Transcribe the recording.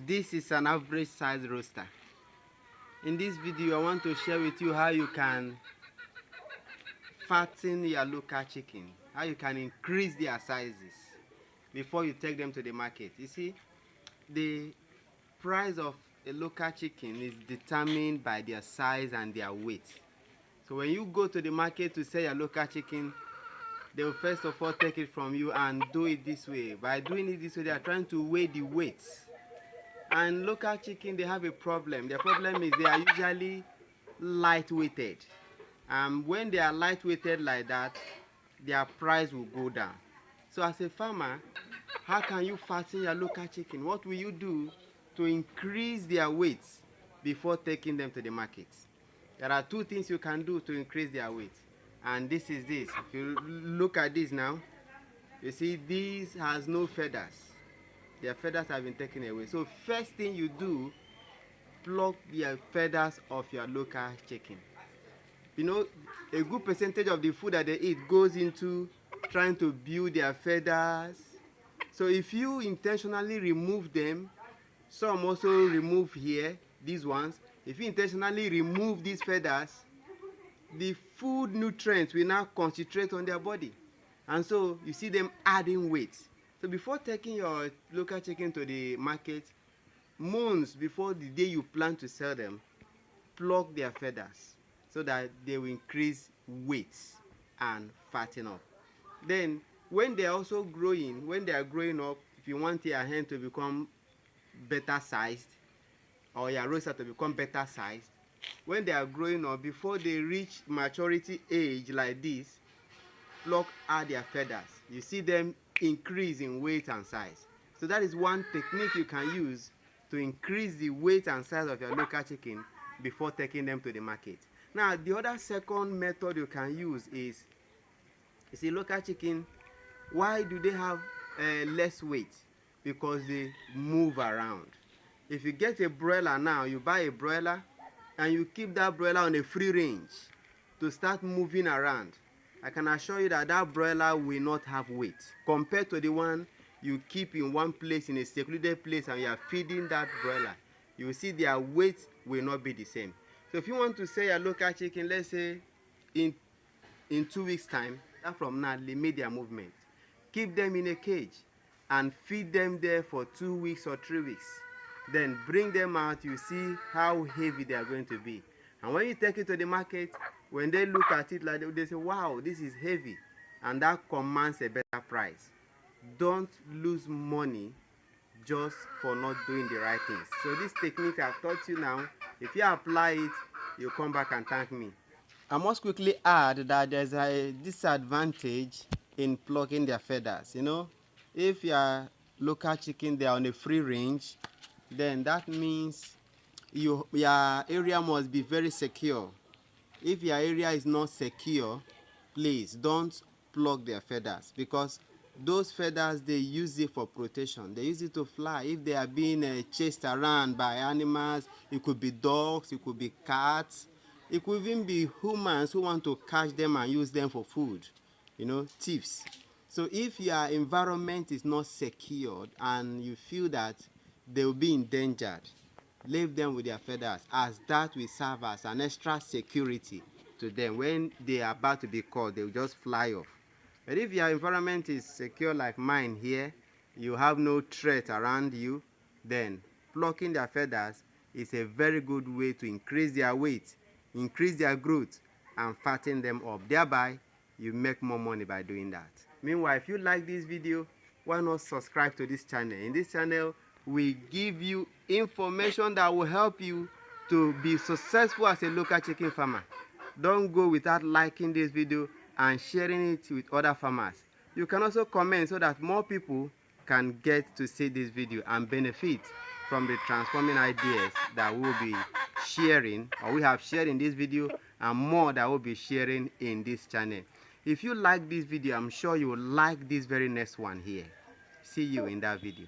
This is an average size roaster. In this video, I want to share with you how you can fatten your local chicken, how you can increase their sizes before you take them to the market. You see, the price of a local chicken is determined by their size and their weight. So when you go to the market to sell your local chicken, they will first of all take it from you and do it this way. By doing it this way, they are trying to weigh the weights. And local chicken, they have a problem. Their problem is they are usually light-weighted. When they are light-weighted like that, their price will go down. So as a farmer, how can you fatten your local chicken? What will you do to increase their weight before taking them to the market? There are two things you can do to increase their weight. And this is this. If you look at this now, you see this has no feathers. Their feathers have been taken away. So first thing you do, pluck the feathers of your local chicken. You know, a good percentage of the food that they eat goes into trying to build their feathers. So if you intentionally remove them, some also remove here, these ones. If you intentionally remove these feathers, the food nutrients will now concentrate on their body. And so you see them adding weight. So before taking your local chicken to the market, months before the day you plan to sell them, pluck their feathers so that they will increase weight and fatten up. Then when they are also growing, when they are growing up, if you want your hen to become better sized or your roaster to become better sized, when they are growing up, before they reach maturity age like this, pluck out their feathers. You see them increase in weight and size. So that is one technique you can use to increase the weight and size of your local chicken before taking them to the market. Now, the other second method you can use is, you see, local chicken, why do they have less weight? Because they move around. If you get a broiler now, you buy a broiler and you keep that broiler on a free range to start moving around, I can assure you that that broiler will not have weight compared to the one you keep in one place, in a secluded place, and you are feeding that broiler. You will see their weight will not be the same. So if you want to sell your local chicken, let's say in 2 weeks time, start from now, limit their movement. Keep them in a cage and feed them there for 2 weeks or 3 weeks. Then bring them out, you see how heavy they are going to be. And when you take it to the market, when they look at it like that, they say, wow, this is heavy. And that commands a better price. Don't lose money just for not doing the right things. So this technique I've taught you now, if you apply it, you'll come back and thank me. I must quickly add that there's a disadvantage in plucking their feathers. You know, if your local chicken, they are on a free range, then that means your area must be very secure. If your area is not secure, please don't pluck their feathers, because those feathers, they use it for protection. They use it to fly. If they are being chased around by animals, it could be dogs, it could be cats, it could even be humans who want to catch them and use them for food, you know, thieves. So if your environment is not secured and you feel that they will be endangered, leave them with their feathers, as that will serve as an extra security to them. When they are about to be caught, they will just fly off. But if your environment is secure like mine here, you have no threat around you, then plucking their feathers is a very good way to increase their weight, increase their growth, and fatten them up. Thereby, you make more money by doing that. Meanwhile, if you like this video, why not subscribe to this channel? In this channel, we give you information that will help you to be successful as a local chicken farmer. Don't go without liking this video and sharing it with other farmers. You can also comment so that more people can get to see this video and benefit from the transforming ideas that we will be sharing, or we have shared in this video, and more that we'll be sharing in this channel. If you like this video, I'm sure you will like this very next one here. See you in that video.